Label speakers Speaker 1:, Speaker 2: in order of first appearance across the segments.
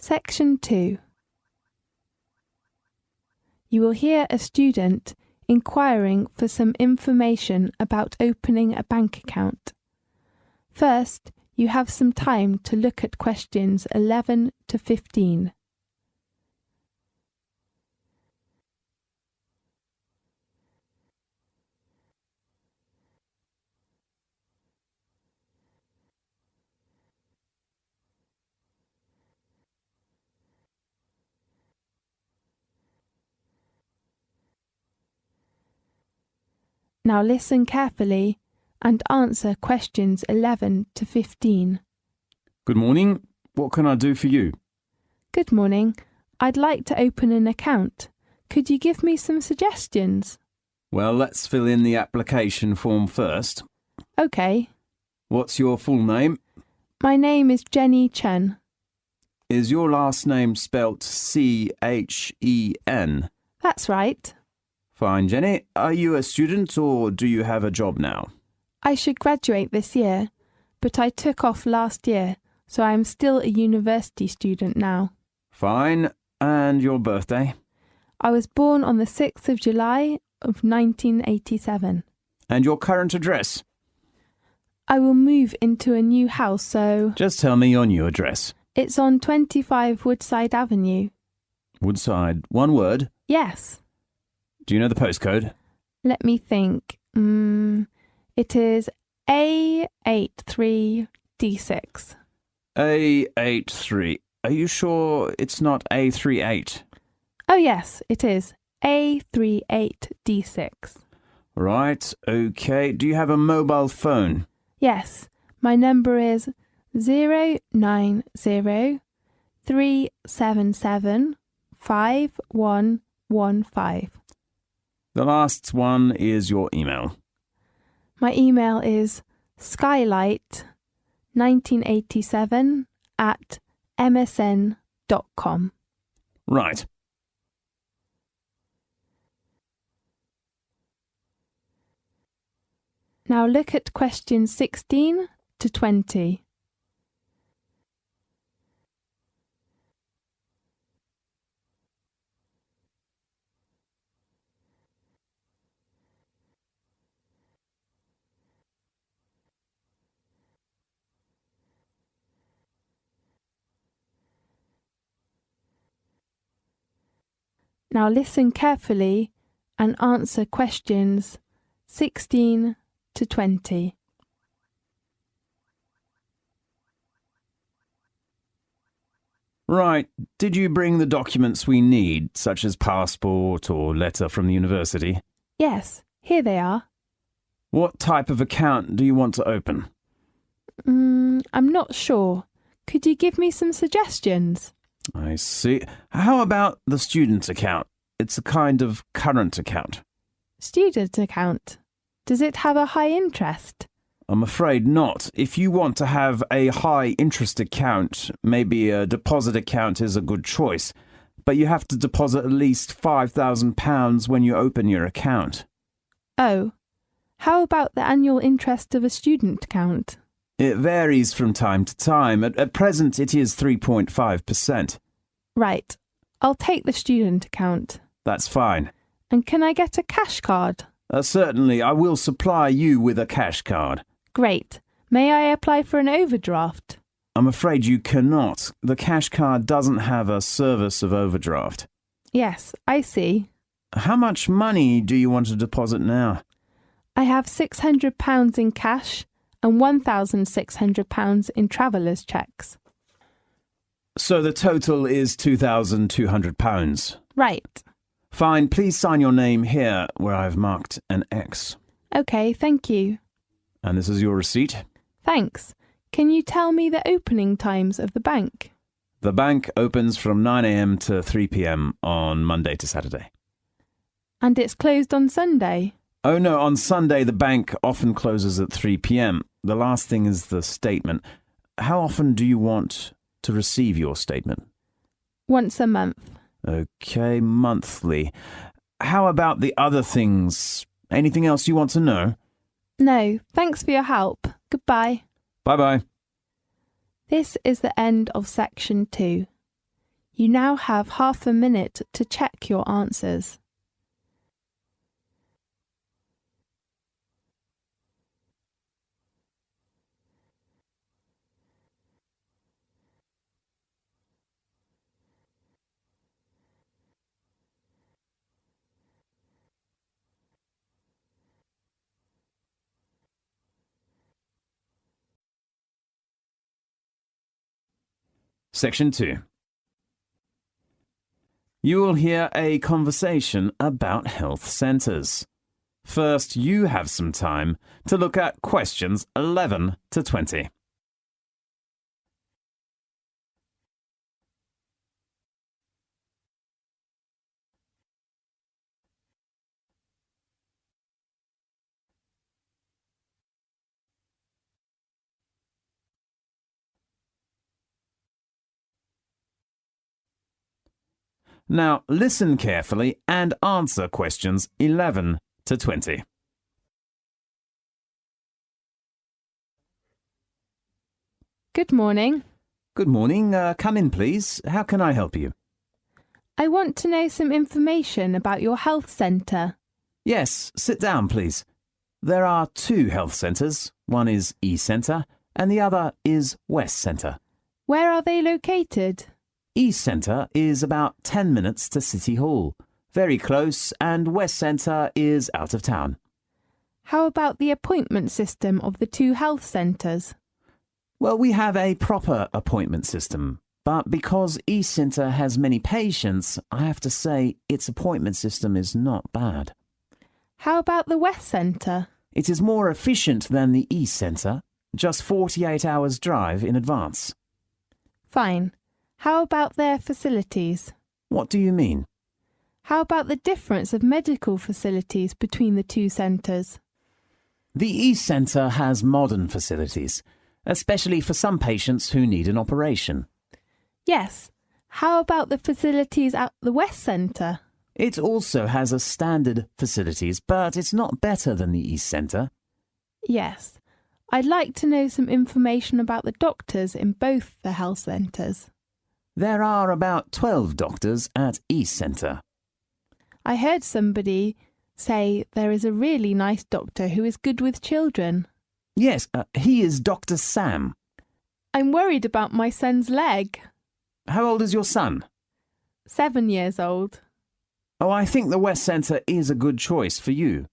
Speaker 1: Section 2. You will hear a student inquiring for some information about opening a bank account. First, you have some time to look at questions 11 to 15. Now listen carefully and answer questions 11 to 15.
Speaker 2: Good morning. What can I do for you?
Speaker 1: Good morning. I'd like to open an account. Could you give me some suggestions?
Speaker 2: Well, let's fill in the application form first.
Speaker 1: Okay.
Speaker 2: What's your full name?
Speaker 1: My name is Jenny Chen.
Speaker 2: Is your last name spelt Chen?
Speaker 1: That's right.
Speaker 2: Fine, Jenny. Are you a student or do you have a job now?
Speaker 1: I should graduate this year, but I took off last year, so I am still a university student now.
Speaker 2: Fine. And your birthday?
Speaker 1: I was born on the 6th of July of 1987.
Speaker 2: And your current address?
Speaker 1: I will move into a new house, so...
Speaker 2: Just tell me your new address.
Speaker 1: It's on 25 Woodside Avenue.
Speaker 2: Woodside. One word?
Speaker 1: Yes.
Speaker 2: Do you know the postcode?
Speaker 1: Let me think. It is A83D6.
Speaker 2: A83. Are you sure it's not A38?
Speaker 1: Oh yes, it is. A38D6.
Speaker 2: Right, okay. Do you have a mobile phone?
Speaker 1: Yes, my number is 090-377-5115.
Speaker 2: The last one is your email.
Speaker 1: My email is skylight1987@msn.com.
Speaker 2: Right.
Speaker 1: Now look at questions 16 to 20. Now listen carefully and answer questions 16 to 20.
Speaker 2: Right. Did you bring the documents we need, such as passport or letter from the university?
Speaker 1: Yes, here they are.
Speaker 2: What type of account do you want to open?
Speaker 1: I'm not sure. Could you give me some suggestions?
Speaker 2: I see. How about the student account? It's a kind of current account.
Speaker 1: Student account. Does it have a high interest?
Speaker 2: I'm afraid not. If you want to have a high interest account, maybe a deposit account is a good choice. But you have to deposit at least £5,000 when you open your account.
Speaker 1: Oh, how about the annual interest of a student account?
Speaker 2: It varies from time to time. At present, it is 3.5%.
Speaker 1: Right. I'll take the student account.
Speaker 2: That's fine.
Speaker 1: And can I get a cash card?
Speaker 2: Certainly, I will supply you with a cash card.
Speaker 1: Great. May I apply for an overdraft?
Speaker 2: I'm afraid you cannot. The cash card doesn't have a service of overdraft.
Speaker 1: Yes, I see.
Speaker 2: How much money do you want to deposit now?
Speaker 1: I have £600 in cash and £1,600 in travellers' cheques.
Speaker 2: So the total is £2,200.
Speaker 1: Right.
Speaker 2: Fine, please sign your name here where I've marked an X.
Speaker 1: OK, thank you.
Speaker 2: And this is your receipt.
Speaker 1: Thanks. Can you tell me the opening times of the bank?
Speaker 2: The bank opens from 9 a.m. to 3 p.m. on Monday to Saturday.
Speaker 1: And it's closed on Sunday?
Speaker 2: Oh no, on Sunday the bank often closes at 3 p.m. The last thing is the statement. How often do you want to receive your statement?
Speaker 1: Once a month.
Speaker 2: Okay, monthly. How about the other things? Anything else you want to know?
Speaker 1: No, thanks for your help. Goodbye.
Speaker 2: Bye-bye.
Speaker 1: This is the end of section 2. You now have half a minute to check your answers.
Speaker 2: Section 2. You will hear a conversation about health centres. First, you have some time to look at questions 11 to 20. Now, listen carefully and answer questions 11 to 20.
Speaker 1: Good morning.
Speaker 2: Good morning. Come in, please. How can I help you?
Speaker 1: I want to know some information about your health centre.
Speaker 2: Yes, sit down, please. There are 2 health centres. One is East Centre and the other is West Centre.
Speaker 1: Where are they located?
Speaker 2: East Centre is about 10 minutes to City Hall. Very close, and West Centre is out of town.
Speaker 1: How about the appointment system of the 2 health centres?
Speaker 2: Well, we have a proper appointment system, but because East Centre has many patients, I have to say its appointment system is not bad.
Speaker 1: How about the West Centre?
Speaker 2: It is more efficient than the East Centre, just 48 hours drive in advance.
Speaker 1: Fine. How about their facilities?
Speaker 2: What do you mean?
Speaker 1: How about the difference of medical facilities between the 2 centres?
Speaker 2: The East Centre has modern facilities, especially for some patients who need an operation.
Speaker 1: Yes. How about the facilities at the West Centre?
Speaker 2: It also has a standard facilities, but it's not better than the East Centre.
Speaker 1: Yes. I'd like to know some information about the doctors in both the health centres.
Speaker 2: There are about 12 doctors at East Centre.
Speaker 1: I heard somebody say there is a really nice doctor who is good with children.
Speaker 2: Yes, he is Dr. Sam.
Speaker 1: I'm worried about my son's leg.
Speaker 2: How old is your son?
Speaker 1: 7 years old.
Speaker 2: Oh, I think the West Centre is a good choice for you.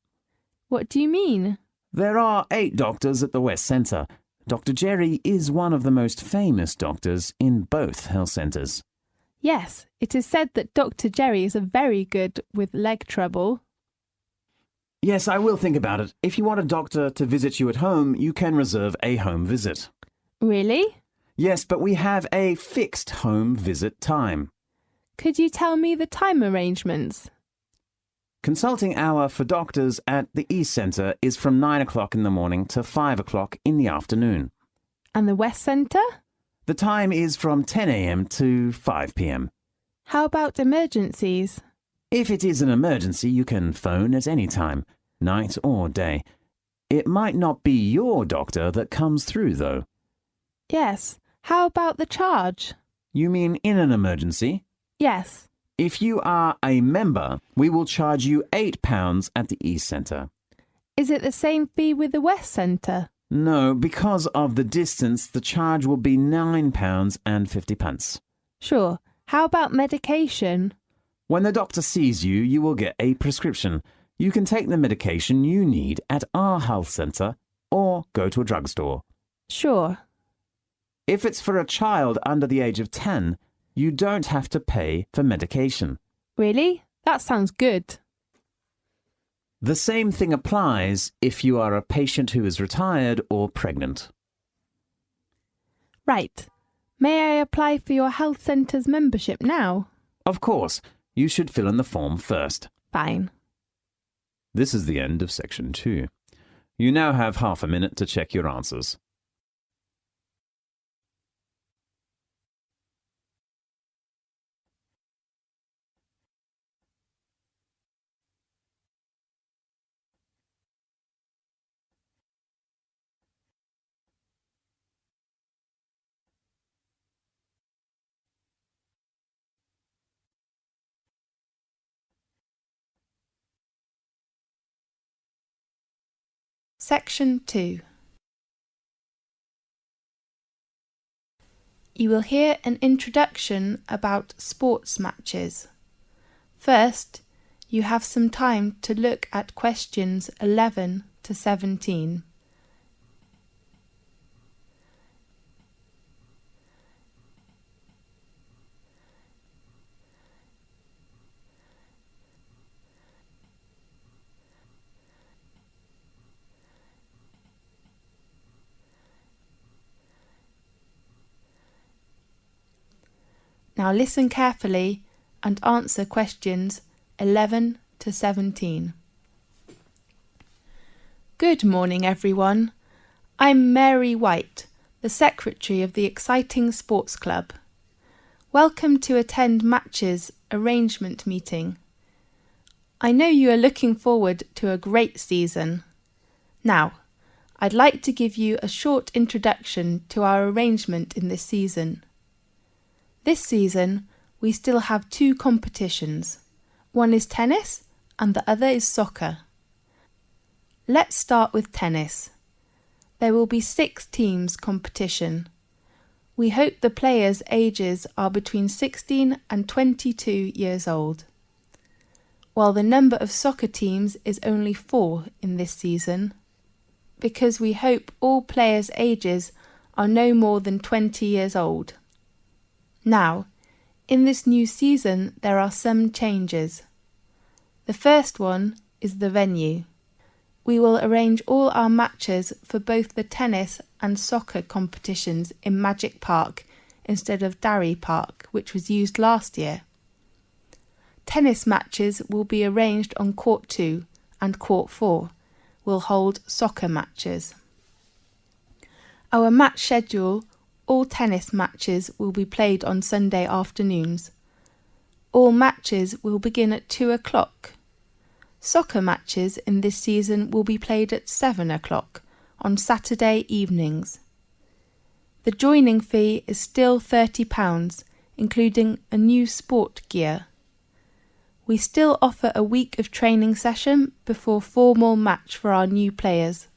Speaker 1: What do you mean?
Speaker 2: There are 8 doctors at the West Centre. Dr. Jerry is one of the most famous doctors in both health centres.
Speaker 1: Yes, it is said that Dr. Jerry is very good with leg trouble.
Speaker 2: Yes, I will think about it. If you want a doctor to visit you at home, you can reserve a home visit.
Speaker 1: Really?
Speaker 2: Yes, but we have a fixed home visit time.
Speaker 1: Could you tell me the time arrangements?
Speaker 2: Consulting hour for doctors at the East Centre is from 9 o'clock in the morning to 5 o'clock in the afternoon.
Speaker 1: And the West Centre?
Speaker 2: The time is from 10 a.m. to 5 p.m.
Speaker 1: How about emergencies?
Speaker 2: If it is an emergency, you can phone at any time, night or day. It might not be your doctor that comes through, though.
Speaker 1: Yes. How about the charge?
Speaker 2: You mean in an emergency?
Speaker 1: Yes.
Speaker 2: If you are a member, we will charge you £8 at the East Centre.
Speaker 1: Is it the same fee with the West Centre?
Speaker 2: No, because of the distance, the charge will be £9.50.
Speaker 1: Sure. How about medication?
Speaker 2: When the doctor sees you, you will get a prescription. You can take the medication you need at our health centre or go to a drugstore.
Speaker 1: Sure.
Speaker 2: If it's for a child under the age of 10, you don't have to pay for medication.
Speaker 1: Really? That sounds good.
Speaker 2: The same thing applies if you are a patient who is retired or pregnant.
Speaker 1: Right. May I apply for your health centre's membership now?
Speaker 2: Of course, you should fill in the form first.
Speaker 1: Fine.
Speaker 2: This is the end of section 2. You now have half a minute to check your answers.
Speaker 1: Section 2. You will hear an introduction about sports matches. First, you have some time to look at questions 11 to 17. Now listen carefully and answer questions 11 to 17. Good morning, everyone. I'm Mary White, the Secretary of the Exciting Sports Club. Welcome to attend Matches Arrangement Meeting. I know you are looking forward to a great season. Now, I'd like to give you a short introduction to our arrangement in this season. This season, we still have 2 competitions. One is tennis and the other is soccer. Let's start with tennis. There will be 6 teams competition. We hope the players' ages are between 16 and 22 years old. While the number of soccer teams is only 4 in this season, because we hope all players' ages are no more than 20 years old. Now, in this new season, there are some changes. The first one is the venue. We will arrange all our matches for both the tennis and soccer competitions in Magic Park instead of Darry Park, which was used last year. Tennis matches will be arranged on Court 2 and Court 4 will hold soccer matches. Our match schedule: all tennis matches will be played on Sunday afternoons. All matches will begin at 2 o'clock. Soccer matches in this season will be played at 7 o'clock on Saturday evenings. The joining fee is still £30, including a new sport gear. We still offer a week of training session before formal match for our new players.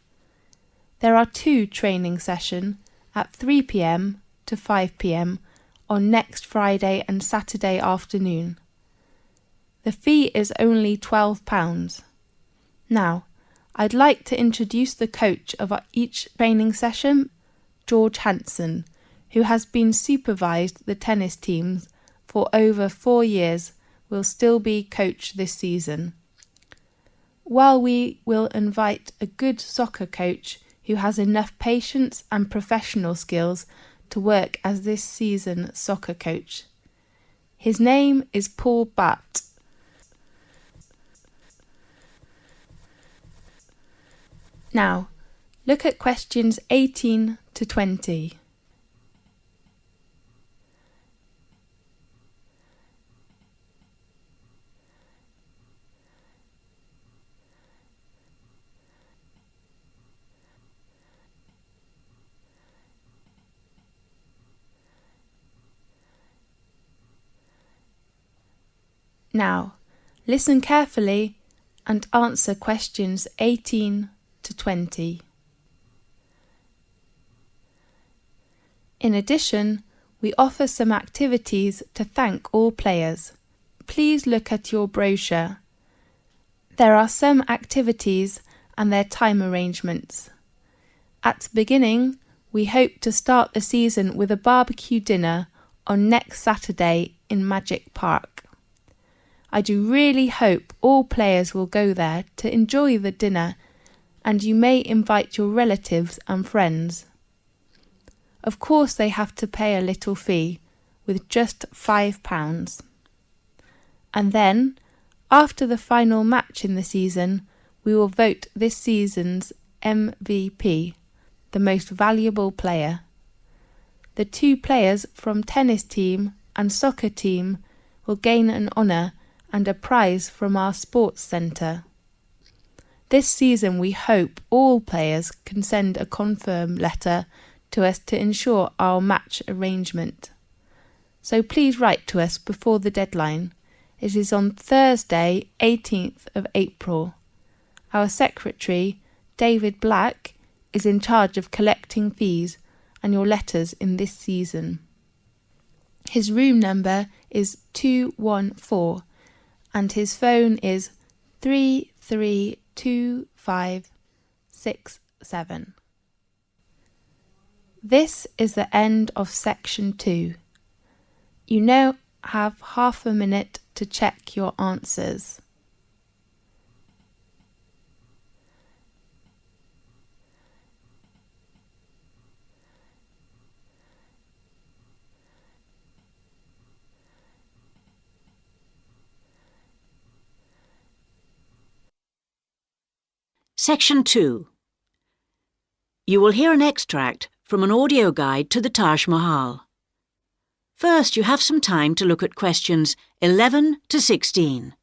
Speaker 1: There are 2 training sessions at 3 p.m. to 5 p.m. on next Friday and Saturday afternoon. The fee is only £12. Now, I'd like to introduce the coach of each training session, George Hanson, who has been supervised the tennis teams for over 4 years, will still be coach this season. While we will invite a good soccer coach who has enough patience and professional skills to work as this season's soccer coach. His name is Paul Batt. Now, look at questions 18 to 20. Now, listen carefully and answer questions 18 to 20. In addition, we offer some activities to thank all players. Please look at your brochure. There are some activities and their time arrangements. At the beginning, we hope to start the season with a barbecue dinner on next Saturday in Magic Park. I do really hope all players will go there to enjoy the dinner, and you may invite your relatives and friends. Of course, they have to pay a little fee, with just £5. And then, after the final match in the season, we will vote this season's MVP, the most valuable player. The 2 players from tennis team and soccer team will gain an honour and a prize from our sports centre. This season we hope all players can send a confirm letter to us to ensure our match arrangement. So please write to us before the deadline. It is on Thursday, 18th of April. Our secretary, David Black is in charge of collecting fees and your letters in this season. His room number is 214 and his phone is 332567. This is the end of section 2. You now have half a minute to check your answers.
Speaker 3: Section 2. You will hear an extract from an audio guide to the Taj Mahal. First, you have some time to look at questions 11 to 16.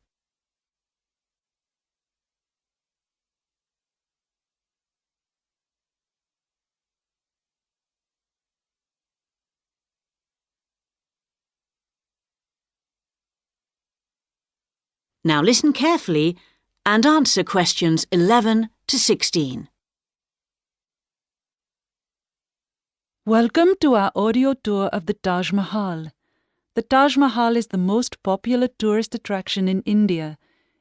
Speaker 3: Now listen carefully and answer questions 11 to 16.
Speaker 4: Welcome to our audio tour of the Taj Mahal. The Taj Mahal is the most popular tourist attraction in India.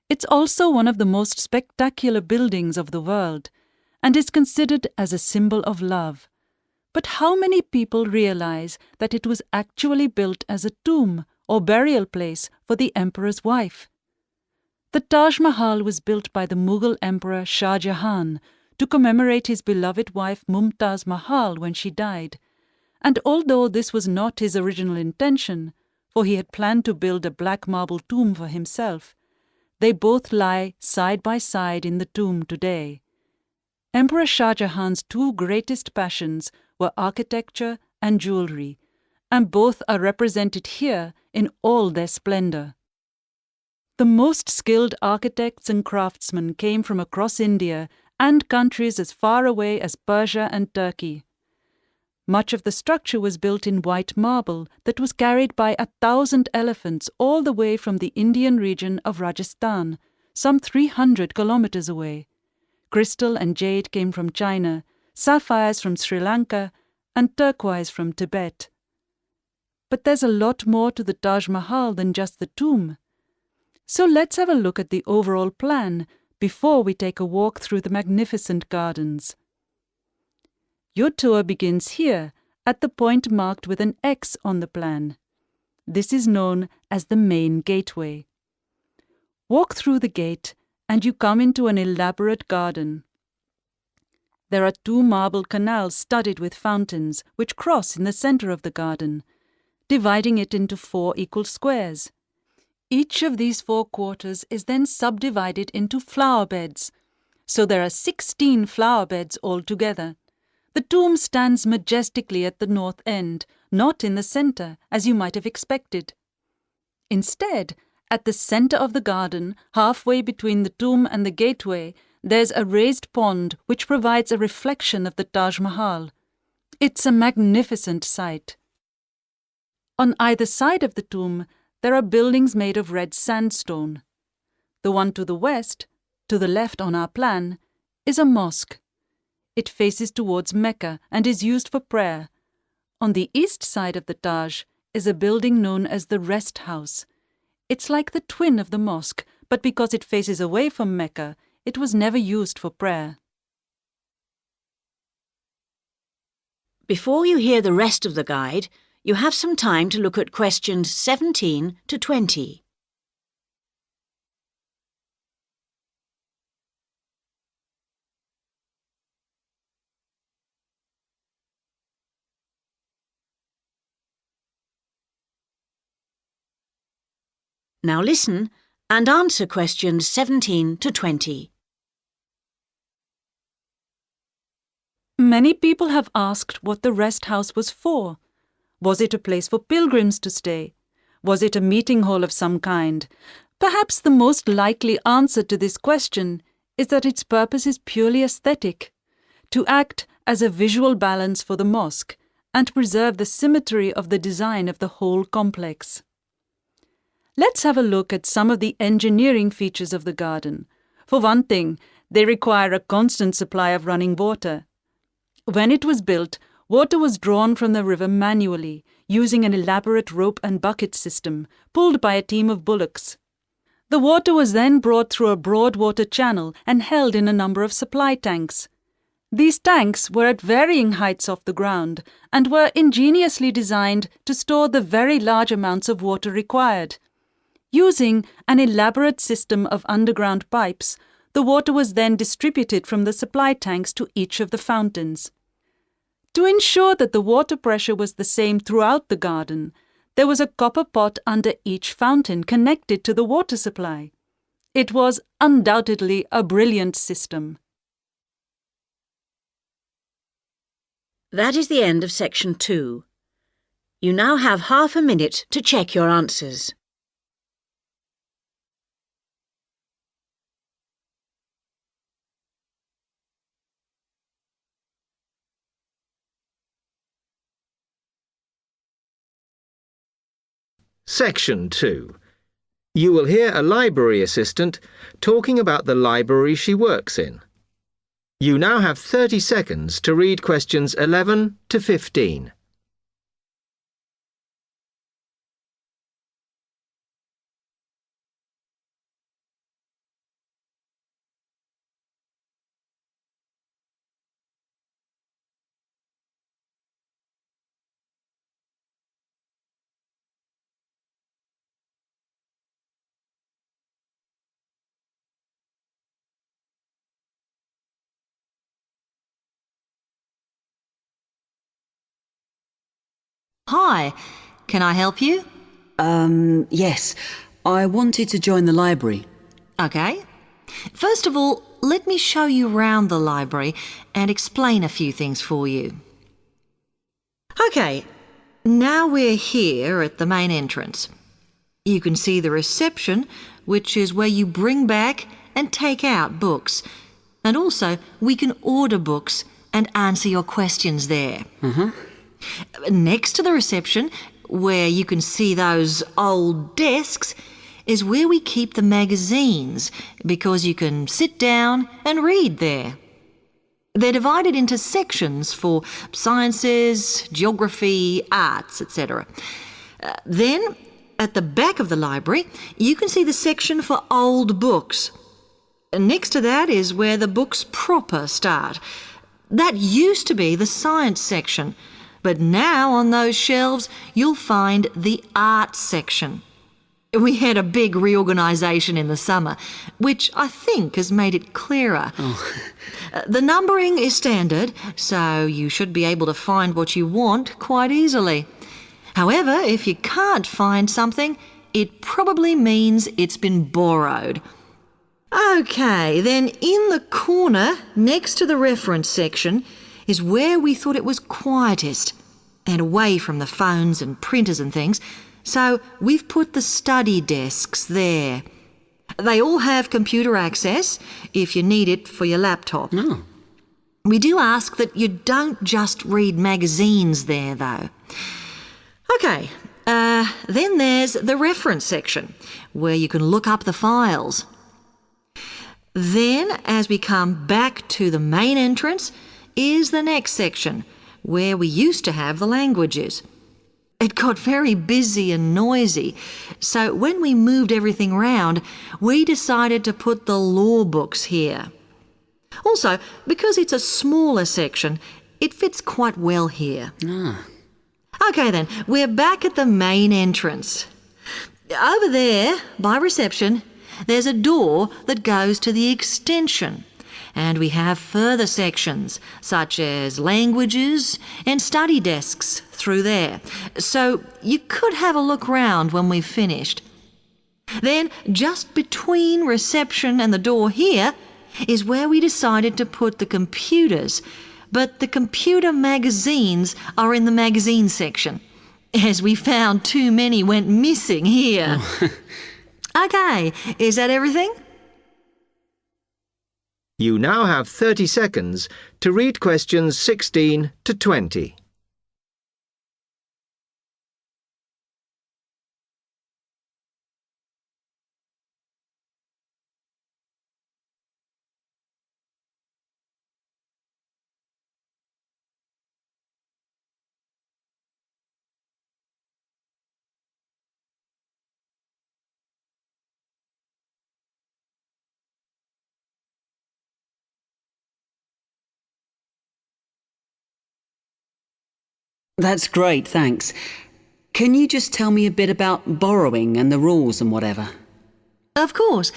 Speaker 4: It's also one of the most spectacular buildings of the world and is considered as a symbol of love. But how many people realize that it was actually built as a tomb or burial place for the emperor's wife? The Taj Mahal was built by the Mughal Emperor Shah Jahan to commemorate his beloved wife Mumtaz Mahal when she died. And although this was not his original intention, for he had planned to build a black marble tomb for himself, they both lie side by side in the tomb today. Emperor Shah Jahan's two greatest passions were architecture and jewelry, and both are represented here in all their splendor. The most skilled architects and craftsmen came from across India and countries as far away as Persia and Turkey. Much of the structure was built in white marble that was carried by 1,000 elephants all the way from the Indian region of Rajasthan, some 300 kilometers away. Crystal and jade came from China, sapphires from Sri Lanka, and turquoise from Tibet. But there's a lot more to the Taj Mahal than just the tomb. So let's have a look at the overall plan before we take a walk through the magnificent gardens. Your tour begins here at the point marked with an X on the plan. This is known as the main gateway. Walk through the gate and you come into an elaborate garden. There are 2 marble canals studded with fountains which cross in the center of the garden, dividing it into 4 equal squares. Each of these 4 quarters is then subdivided into flower beds, so there are 16 flower beds altogether. The tomb stands majestically at the north end, not in the center, as you might have expected. Instead, at the center of the garden, halfway between the tomb and the gateway, there's a raised pond which provides a reflection of the Taj Mahal. It's a magnificent sight. On either side of the tomb, there are buildings made of red sandstone. The one to the west, to the left on our plan, is a mosque. It faces towards Mecca and is used for prayer. On the east side of the Taj is a building known as the Rest House. It's like the twin of the mosque, but because it faces away from Mecca, it was never used for prayer.
Speaker 3: Before you hear the rest of the guide, you have some time to look at questions 17 to 20. Now listen and answer questions 17 to 20.
Speaker 4: Many people have asked what the rest house was for. Was it a place for pilgrims to stay? Was it a meeting hall of some kind? Perhaps the most likely answer to this question is that its purpose is purely aesthetic, to act as a visual balance for the mosque and preserve the symmetry of the design of the whole complex. Let's have a look at some of the engineering features of the garden. For one thing, They require a constant supply of running water. When it was built, water was drawn from the river manually, using an elaborate rope and bucket system, pulled by a team of bullocks. The water was then brought through a broad water channel and held in a number of supply tanks. These tanks were at varying heights off the ground and were ingeniously designed to store the very large amounts of water required. Using an elaborate system of underground pipes, the water was then distributed from the supply tanks to each of the fountains. To ensure that the water pressure was the same throughout the garden, there was a copper pot under each fountain connected to the water supply. It was undoubtedly a brilliant system.
Speaker 3: That is the end of section 2. You now have half a minute to check your answers.
Speaker 5: Section 2. You will hear a library assistant talking about the library she works in. You now have 30 seconds to read questions 11 to 15.
Speaker 6: Hi, can I help you?
Speaker 7: Yes. I wanted to join the library.
Speaker 6: Okay. First of all, let me show you round the library and explain a few things for you. Okay, now we're here at the main entrance. You can see the reception, which is where you bring back and take out books. And also, we can order books and answer your questions there. Next to the reception, where you can see those old desks, is where we keep the magazines, because you can sit down and read there. They're divided into sections for sciences, geography, arts, etc. Then, at the back of the library, you can see the section for old books. Next to that is where the books proper start. That used to be the science section, but now on those shelves you'll find the art section. We had a big reorganisation in the summer, which I think has made it clearer. The numbering is standard, so you should be able to find what you want quite easily. However, if you can't find something, it probably means it's been borrowed. Okay, then in the corner next to the reference section is where we thought it was quietest and away from the phones and printers and things, so we've put the study desks there. They all have computer access if you need it for your laptop. We do ask that you don't just read magazines there, though. Okay, then there's the reference section, where you can look up the files. Then, as we come back to the main entrance, is the next section, where we used to have the languages. It got very busy and noisy, so when we moved everything round, we decided to put the law books here. Also, because it's a smaller section, it fits quite well here. Okay then, we're back at the main entrance. Over there, by reception, there's a door that goes to the extension, and we have further sections, such as languages and study desks through there. So you could have a look round when we've finished. Then, just between reception and the door here, is where we decided to put the computers, but the computer magazines are in the magazine section, as we found too many went missing here. Okay, is that everything?
Speaker 5: You now have 30 seconds to read questions 16 to 20.
Speaker 7: That's great, thanks. Can you just tell me a bit about borrowing and the rules and whatever?
Speaker 6: Of course.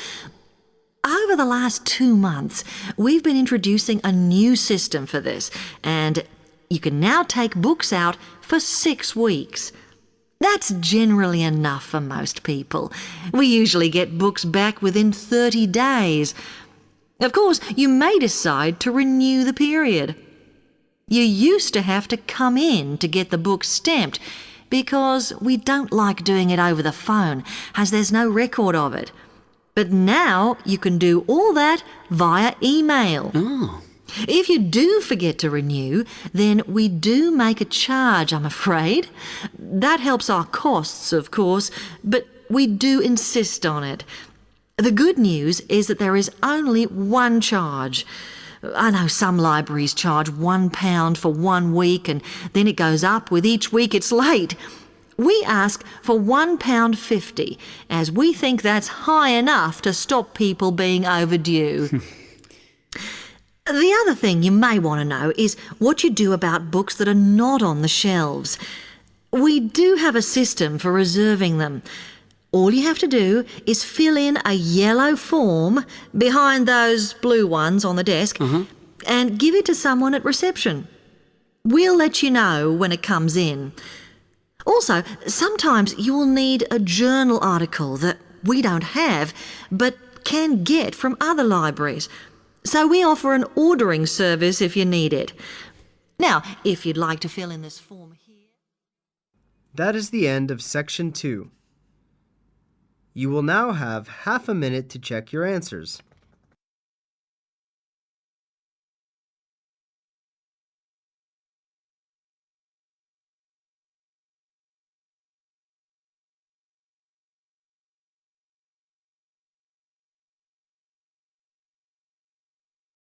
Speaker 6: Over the last 2 months, we've been introducing a new system for this, and you can now take books out for 6 weeks. That's generally enough for most people. We usually get books back within 30 days. Of course, you may decide to renew the period. You used to have to come in to get the book stamped because we don't like doing it over the phone, as there's no record of it. But now you can do all that via email.
Speaker 7: Oh.
Speaker 6: If you do forget to renew, then we do make a charge, I'm afraid. That helps our costs, of course, but we do insist on it. The good news is that there is only one charge. I know some libraries charge £1 for 1 week and then it goes up with each week it's late. We ask for £1.50 as we think that's high enough to stop people being overdue. The other thing you may want to know is what you do about books that are not on the shelves. We do have a system for reserving them. All you have to do is fill in a yellow form behind those blue ones on the desk and give it to someone at reception. We'll let you know when it comes in. Also, sometimes you will need a journal article that we don't have but can get from other libraries. So we offer an ordering service if you need it. Now, if you'd like to fill in this form here...
Speaker 8: That is the end of Section 2. You will now have half a minute to check your answers.